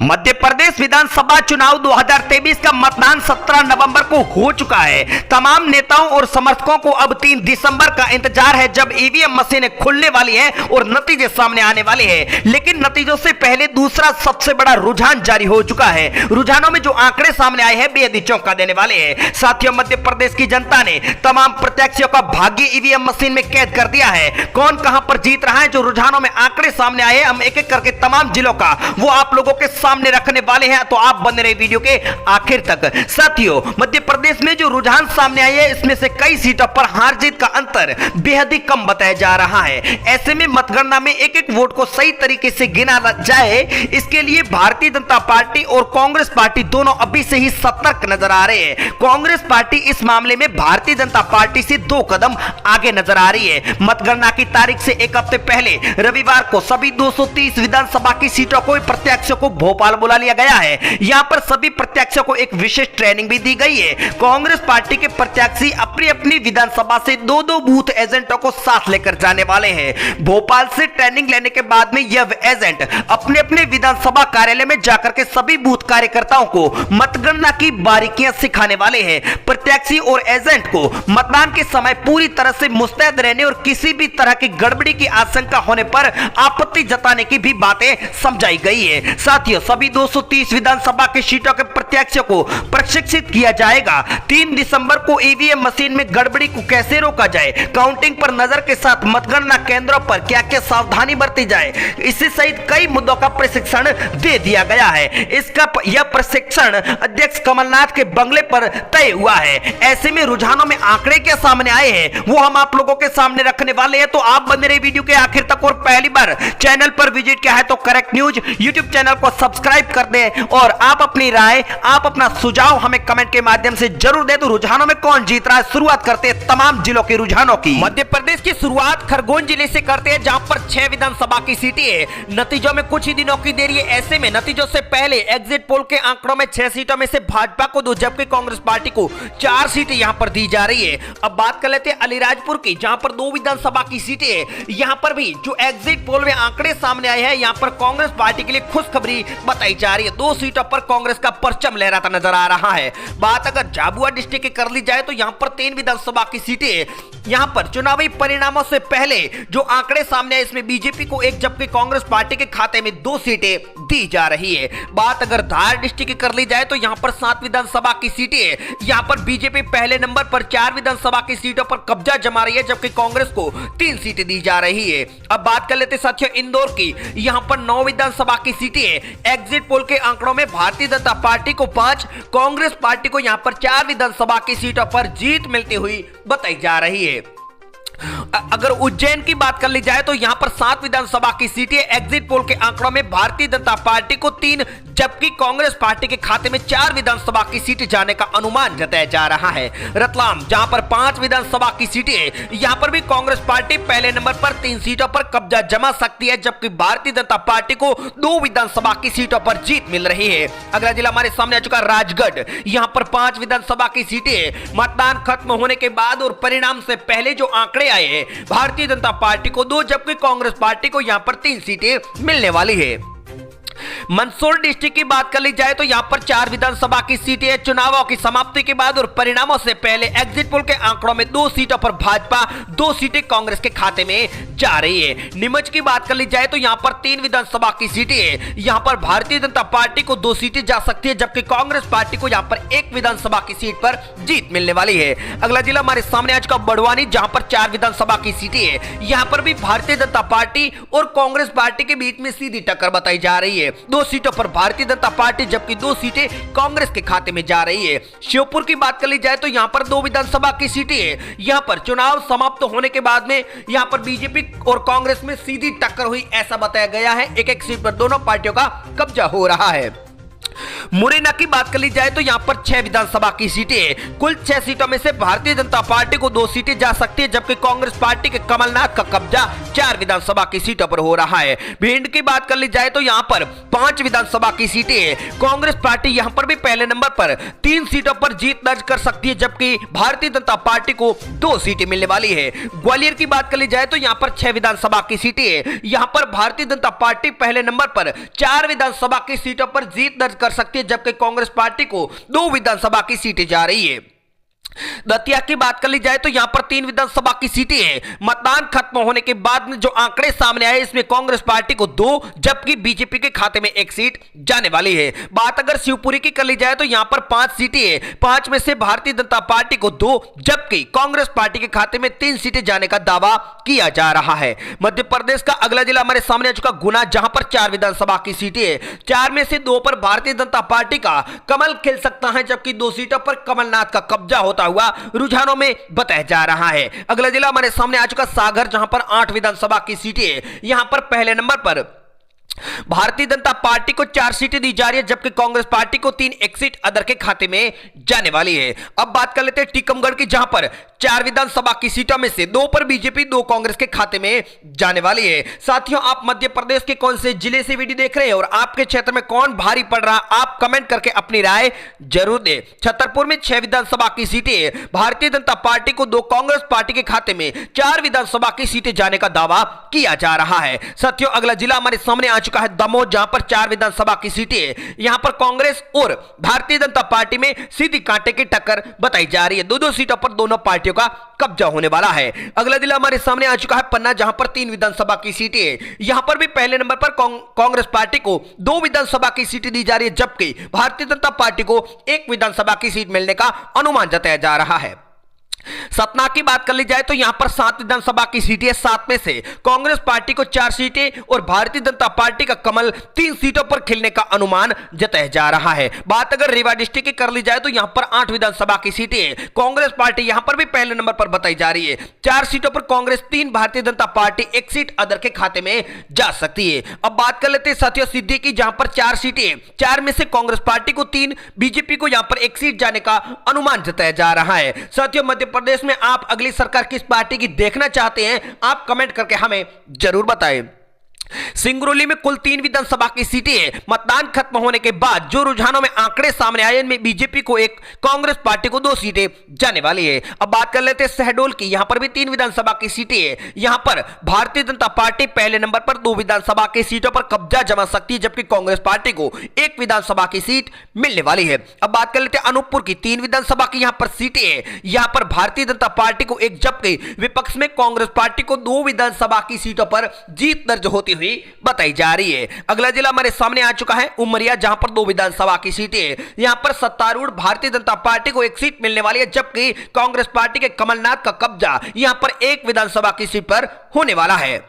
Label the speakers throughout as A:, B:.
A: मध्य प्रदेश विधानसभा चुनाव 2023 का मतदान 17 नवंबर को हो चुका है। तमाम नेताओं और समर्थकों को अब 3 दिसंबर का इंतजार है, जब ईवीएम मशीनें खुलने वाली हैं और नतीजे सामने आने वाले हैं। लेकिन नतीजों से पहले दूसरा सबसे बड़ा रुझान जारी हो चुका है। रुझानों में जो आंकड़े सामने आए हैं बेहद ही चौंका देने वाले हैं। साथियों, मध्य प्रदेश की जनता ने तमाम प्रत्याशियों का भाग्य ईवीएम मशीन में कैद कर दिया है। कौन कहां पर जीत रहा है, जो रुझानों में आंकड़े सामने आए, हम एक एक करके तमाम जिलों का वो आप लोगों के सामने रखने वाले हैं, तो आप बने रहे वीडियो के आखिर तक। साथियों, मध्य प्रदेश में जो रुझान सामने आए हैं, इसमें से कई सीटों पर हार जीत का अंतर बेहद ही कम बताया जा रहा है। ऐसे में मतगणना में एक एक वोट को सही तरीके से गिना जाए, इसके लिए भारतीय जनता पार्टी और कांग्रेस पार्टी दोनों अभी से ही सतर्क नजर आ रहे हैं। कांग्रेस पार्टी इस मामले में भारतीय जनता पार्टी से 2 कदम आगे नजर आ रही है। मतगणना की तारीख से एक हफ्ते पहले रविवार को सभी 230 विधानसभा की सीटों को प्रत्याशियों को भोपाल बुला लिया गया है। यहां पर सभी प्रत्याशियों को एक विशेष ट्रेनिंग भी दी गई है। कांग्रेस पार्टी के प्रत्याशी अपनी अपनी विधानसभा से 2-2 बूथ एजेंटों को साथ लेकर जाने वाले हैं। भोपाल से ट्रेनिंग लेने के बाद में यह एजेंट अपने अपने विधानसभा कार्यालय में जाकर के सभी बूथ कार्यकर्ताओं को मतगणना की बारीकियां सिखाने वाले हैं। प्रत्याशी और एजेंट को मतदान के समय पूरी तरह से मुस्तैद रहने और किसी भी तरह की गड़बड़ी की आशंका होने पर आपत्ति जताने की भी बातें समझाई गई है। साथियों, सभी 230 विधानसभा की सीटों के प्रत्याशियों को प्रशिक्षित किया जाएगा। 3 दिसंबर को ईवीएम मशीन में गड़बड़ी को कैसे रोका जाए, काउंटिंग पर नजर के साथ मतगणना केंद्रों पर क्या क्या सावधानी बरती जाए, इसी सहित कई मुद्दों का प्रशिक्षण दे दिया गया है। यह प्रशिक्षण अध्यक्ष कमलनाथ के बंगले पर तय हुआ है। ऐसे में रुझानों में आंकड़े क्या सामने आए हैं, वो हम आप लोगों के सामने रखने वाले हैं, तो आप बने रहे वीडियो के आखिर तक। और पहली बार चैनल पर विजिट किया है तो करेक्ट न्यूज यूट्यूब चैनल को सब्सक्राइब कर दें और आप अपनी राय, आप अपना सुझाव हमें कमेंट के माध्यम से जरूर दें। तो रुझानों में कौन जीत रहा है, शुरुआत करते हैं तमाम जिलों के रुझानों की। मध्य प्रदेश की शुरुआत खरगोन जिले से करते हैं, जहां पर 6 विधानसभा की सीटें हैं। नतीजों में कुछ ही दिनों की देरी है। ऐसे में नतीजों से पहले एग्जिट पोल के आंकड़ों में 6 सीटों में से भाजपा को 2 जबकि कांग्रेस पार्टी को 4 सीटें यहां पर दी जा रही है। अब बात कर लेते हैं अलीराजपुर की, जहां पर 2 विधानसभा की सीटें हैं। यहां पर भी जो एग्जिट पोल में आंकड़े सामने आए हैं, यहां पर कांग्रेस पार्टी के लिए खुशखबरी बताई जा रही है। 2 सीटों पर कांग्रेस का परचम लहराता नजर आ रहा है। बात अगर झाबुआ डिस्ट्रिक्ट की कर ली जाए तो यहां पर 3 विधानसभा की सीटें हैं। यहां पर चुनावी परिणामों से पहले जो आंकड़े सामने आए, इसमें बीजेपी को 1 जबकि कांग्रेस पार्टी के खाते में 2 सीटें दी जा रही है। बात अगर धार डिस्ट्रिक्ट की कर ली जाए तो यहां पर 7 विधानसभा की सीटें हैं। यहां पर बीजेपी पहले नंबर पर 4 विधानसभा की सीटों पर कब्जा जमा रही है, जबकि कांग्रेस को 3 सीटें दी जा रही है। अब बात कर लेते साथियों इंदौर की, यहां पर 9 विधानसभा की सीटें हैं। एग्जिट पोल के आंकड़ों में भारतीय जनता पार्टी को 5, कांग्रेस पार्टी को यहां पर 4 विधानसभा की सीटों पर जीत मिलती हुई बताई जा रही है। अगर उज्जैन की बात कर ली जाए तो यहां पर 7 विधानसभा की सीटें, एग्जिट पोल के आंकड़ों में भारतीय जनता पार्टी को 3 जबकि कांग्रेस पार्टी के खाते में 4 विधानसभा की सीटें जाने का अनुमान जताया जा रहा है। रतलाम, जहां पर 5 विधानसभा की सीटें, यहां पर भी कांग्रेस पार्टी पहले नंबर पर 3 सीटों पर कब्जा जमा सकती है, जबकि भारतीय जनता पार्टी को 2 विधानसभा की सीटों पर जीत मिल रही है। अगला जिला हमारे सामने आ चुका राजगढ़, यहां पर 5 विधानसभा की सीटें। मतदान खत्म होने के बाद और परिणाम से पहले जो आंकड़े आए हैं, भारतीय जनता पार्टी को 2 जबकि कांग्रेस पार्टी को यहां पर 3 सीटें मिलने वाली है। मंदसौर डिस्ट्रिक्ट की बात कर ली जाए तो यहां पर 4 विधानसभा की सीटें। चुनावों की समाप्ति के बाद और परिणामों से पहले एग्जिट पोल के आंकड़ों में 2 सीटों पर भाजपा, 2 सीटें कांग्रेस के खाते में जा रही है। नीमच की बात कर ली जाए तो यहां पर 3 विधानसभा की सीटें। यहां पर भारतीय जनता पार्टी को 2 सीटें जा सकती है, जबकि कांग्रेस पार्टी को यहां पर 1 विधानसभा की सीट पर जीत मिलने वाली है। अगला जिला हमारे सामने आज का बड़वानी, जहां पर 4 विधानसभा की सीटें है। यहां पर भी भारतीय जनता पार्टी और कांग्रेस पार्टी के बीच में सीधी टक्कर बताई जा रही है। 2 सीटों पर भारतीय जनता पार्टी, जबकि 2 सीटें कांग्रेस के खाते में जा रही है। श्योपुर की बात कर ली जाए तो यहां पर 2 विधानसभा की सीटें हैं। यहां पर चुनाव समाप्त होने के बाद में यहां पर बीजेपी और कांग्रेस में सीधी टक्कर हुई, ऐसा बताया गया है। एक-एक सीट पर दोनों पार्टियों का कब्जा हो रहा है। मुरैना की बात कर ली जाए तो यहां पर 6 विधानसभा की सीटें, कुल 6 सीटों में से भारतीय जनता पार्टी को 2 सीटें जा सकती है, जबकि कांग्रेस पार्टी के कमलनाथ का कब्जा 4 विधानसभा की सीटों पर हो रहा है। भिंड की बात कर ली जाए तो यहां पर 5 विधानसभा की सीटें, कांग्रेस पार्टी यहां पर भी पहले नंबर पर 3 सीटों पर जीत दर्ज कर सकती है, जबकि भारतीय जनता पार्टी को 2 सीटें मिलने वाली है। ग्वालियर की बात कर ली जाए तो यहां पर 6 विधानसभा की सीटें, यहां पर भारतीय जनता पार्टी पहले नंबर पर 4 विधानसभा की सीटों पर जीत दर्ज कर सकती है, जबकि कांग्रेस पार्टी को 2 विधानसभा की सीटें जा रही है। दतिया की बात कर ली जाए तो यहां पर 3 विधानसभा की सीटें हैं। मतदान खत्म होने के बाद में जो आंकड़े सामने आए, इसमें कांग्रेस पार्टी को 2 जबकि बीजेपी के खाते में 1 सीट जाने वाली है। बात अगर शिवपुरी की कर ली जाए तो यहां पर 5 सीटें हैं, 5 में से भारतीय जनता पार्टी को 2 जबकि कांग्रेस पार्टी के खाते में 3 सीटें जाने का दावा किया जा रहा है। मध्य प्रदेश का अगला जिला हमारे सामने आ चुका गुना, जहां पर 4 विधानसभा की सीटें हैं, 4 में से 2 पर भारतीय जनता पार्टी का कमल खिल सकता है, जबकि 2 सीटों पर कमलनाथ का कब्जा होता हुआ रुझानों में बताया जा रहा है। अगला जिला हमारे सामने आ चुका सागर, जहां पर 8 विधानसभा की सीटें, यहां पर पहले नंबर पर भारतीय जनता पार्टी को 4 सीटें दी जा रही है, जबकि कांग्रेस पार्टी को 3 एक सीट अदर के खाते में जाने वाली है। अब बात कर लेते हैं टीकमगढ़ की, जहां पर 4 विधानसभा की सीटों में से 2 पर बीजेपी, 2 कांग्रेस के खाते में जाने वाली है। साथियों, आप मध्य प्रदेश के कौन से जिले से वीडियो देख रहे हैं और आपके क्षेत्र में कौन भारी पड़ रहा, आप कमेंट करके अपनी राय जरूर दें। छतरपुर में 6 विधानसभा की सीटें, भारतीय जनता पार्टी को 2, कांग्रेस पार्टी के खाते में 4 विधानसभा की सीटें जाने का दावा किया जा रहा है। साथियों, अगला जिला हमारे सामने आ चुका है दमोह, जहां पर 4 विधानसभा की सीटें, यहां पर कांग्रेस और भारतीय जनता पार्टी में सीधी कांटे की टक्कर बताई जा रही है। 2-2 सीटों पर दोनों पार्टियों का कब्जा होने वाला है। अगला जिला हमारे सामने आ चुका है पन्ना, जहां पर 3 विधानसभा की सीटें, यहां पर भी पहले नंबर पर कांग्रेस पार्टी को 2 विधानसभा की सीटें दी जा रही है, जबकि भारतीय जनता पार्टी को 1 विधानसभा की सीट मिलने का अनुमान जताया जा रहा है। सतना की बात कर ली जाए तो यहां पर 7 विधानसभा की सीटें, 7 में से कांग्रेस पार्टी को 4 सीटें और भारतीय जनता पार्टी का कमल 3 सीटों पर खिलने का अनुमान जताया जा रहा है। बात अगर रीवा डिस्ट्रिक्ट की कर ली जाए तो यहां पर 8 विधानसभा की सीटें, कांग्रेस पार्टी यहां पर भी पहले नंबर पर बताई जा रही है, 4 सीटों पर Congress, 3 Bharatiya Janata party, 1 seat other के खाते में जा सकती है। अब बात कर लेते हैं साथियों सिद्धि की, जहां पर 4 सीटें, 4 में से कांग्रेस पार्टी को 3, बीजेपी को यहां पर 1 सीट जाने का अनुमान जताया जा रहा है। साथियों, मध्य प्रदेश में आप अगली सरकार किस पार्टी की देखना चाहते हैं, आप कमेंट करके हमें जरूर बताएं। सिंगरौली में कुल 3 विधानसभा की सीटें, मतदान खत्म होने के बाद जो रुझानों में आंकड़े सामने आए, इनमें बीजेपी को 1, कांग्रेस पार्टी को 2 सीटें जाने वाली है। अब बात कर लेते हैं शहडोल की, यहां पर भी 3 विधानसभा की सीटें, यहां पर भारतीय जनता पार्टी पहले नंबर पर 2 विधानसभा की सीटों पर कब्जा जमा सकती है, जबकि कांग्रेस पार्टी को 1 विधानसभा की सीट मिलने वाली है। अब बात कर लेते हैं अनूपपुर की, 3 विधानसभा की यहां पर सीटें, यहां पर भारतीय जनता पार्टी को 1, जबकि विपक्ष में कांग्रेस पार्टी को 2 विधानसभा की सीटों पर जीत दर्ज होती हुई बताई जा रही है। अगला जिला हमारे सामने आ चुका है उमरिया, जहां पर 2 विधानसभा की सीटें, यहां पर सत्तारूढ़ भारतीय जनता पार्टी को 1 सीट मिलने वाली है, जबकि कांग्रेस पार्टी के कमलनाथ का कब्जा यहां पर 1 विधानसभा की सीट पर होने वाला है।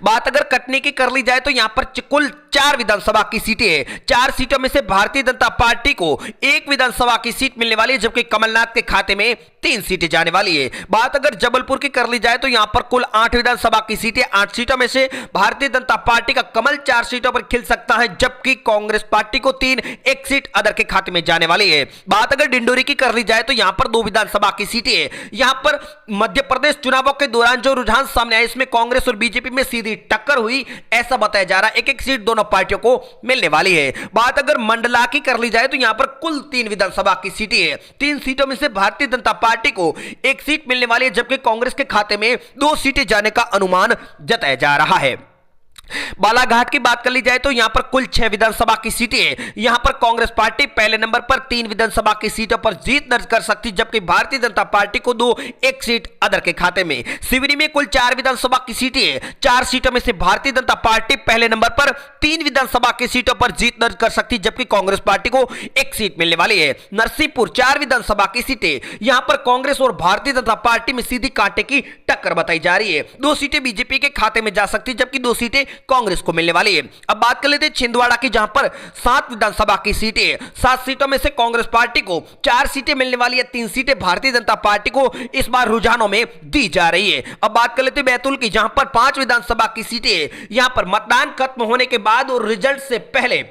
A: बात अगर कटनी की कर ली जाए तो यहां पर कुल 4 विधानसभा की सीटें हैं, 4 सीटों में से भारतीय जनता पार्टी को 1 विधानसभा की सीट मिलने वाली है, जबकि कमलनाथ के खाते में 3 सीटें जाने वाली है। बात अगर जबलपुर की कर ली जाए तो यहां पर कुल 8 विधानसभा की सीटें, 8 सीटों में से भारतीय जनता पार्टी का कमल 4 सीटों पर खिल सकता है, जबकि कांग्रेस पार्टी को 3, 1 सीट अदर के खाते में जाने वाली है। बात अगर डिंडोरी की कर ली जाए तो यहां पर 2 विधानसभा की सीटें, यहां पर मध्य प्रदेश चुनावों के दौरान जो रुझान सामने आए, इसमें कांग्रेस और बीजेपी में सीधी टक्कर हुई, ऐसा बताया जा रहा है। 1-1 सीट दोनों पार्टियों को मिलने वाली है। बात अगर मंडला की कर ली जाए तो यहां पर कुल 3 विधानसभा की सीटें हैं, 3 सीटों में से भारतीय जनता पार्टी को 1 सीट मिलने वाली है, जबकि कांग्रेस के खाते में 2 सीटें जाने का अनुमान जताया जा रहा है। बालाघाट की बात कर ली जाए तो यहां पर कुल 6 विधानसभा की सीटें, यहां पर कांग्रेस पार्टी पहले नंबर पर 3 विधानसभा की सीटों पर जीत दर्ज कर सकती, जबकि भारतीय जनता पार्टी को 2, 1 सीट अदर के खाते में। सिवनी में कुल 4 विधानसभा की सीटें, 4 सीटों में से भारतीय जनता पार्टी पहले नंबर पर 3 विधानसभा की सीटों पर जीत दर्ज कर सकती, जबकि कांग्रेस पार्टी को 1 सीट मिलने वाली है। नरसिंहपुर 4 विधानसभा की सीटें, यहां पर कांग्रेस और भारतीय जनता पार्टी में सीधी कांटे की टक्कर बताई जा रही है। 2 सीटें बीजेपी के खाते में जा सकती, जबकि 2 सीटें कांग्रेस को मिलने वाली है। अब बात कर लेते हैं छिंदवाड़ा की, जहां पर 7 विधानसभा की सीटें, 7 सीटों में से कांग्रेस पार्टी को 4 सीटें मिलने वाली है, 3 सीटें भारतीय जनता पार्टी को इस बार रुझानों में दी जा रही है। अब बात कर लेते हैं बैतूल की, जहां पर 5 विधानसभा की सीटें, यहां पर मतदान खत्म होने के बाद और रिजल्ट से पहले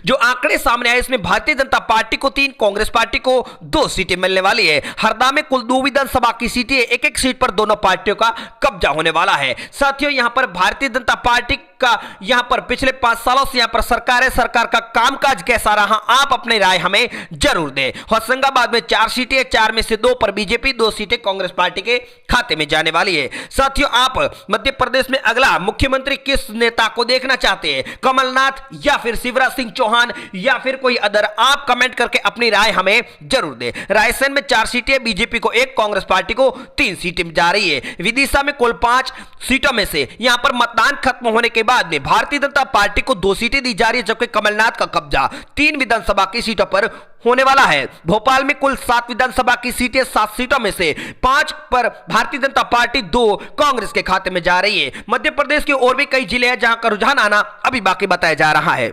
A: जो आंकड़े सामने आए इसमें भारतीय जनता पार्टी को 3, कांग्रेस पार्टी को 2 सीटें मिलने वाली है। हरदा में कुल 2 विधानसभा की सीटें, एक सीट पर दोनों पार्टियों का कब्जा होने वाला है। साथियों, यहां पर भारतीय जनता पार्टी का यहां पर पिछले 5 सालों से यहां पर सरकार है, सरकार का कामकाज कैसा रहा, आप अपनी राय हमें जरूर दें। होशंगाबाद में 4 सीटें, 4 में से 2 पर बीजेपी, 2 सीटें कांग्रेस पार्टी के खाते में जाने वाली है। साथियों, आप मध्य प्रदेश में अगला मुख्यमंत्री किस नेता को देखना चाहते हैं, कमलनाथ या फिर शिवराज सिंह चौहान या फिर कोई अदर, आप कमेंट करके अपनी राय हमें जरूर दें। रायसेन में 4 सीटें, बीजेपी को 1, कांग्रेस पार्टी को 3 सीटें जा रही है। विदिशा में कुल 5 सीटों में से यहां पर मतदान खत्म होने के बाद में भारतीय जनता पार्टी को 2 सीटें दी जा रही है, जबकि कमलनाथ का कब्जा 3 विधानसभा की सीटों पर होने वाला है। भोपाल में कुल 7 विधानसभा की सीटें, 7 सीटों में से 5 पर भारतीय जनता पार्टी, 2 कांग्रेस के खाते में जा रही है। मध्य प्रदेश के और भी कई जिले हैं जहां का रुझान आना अभी बाकी बताया जा रहा है।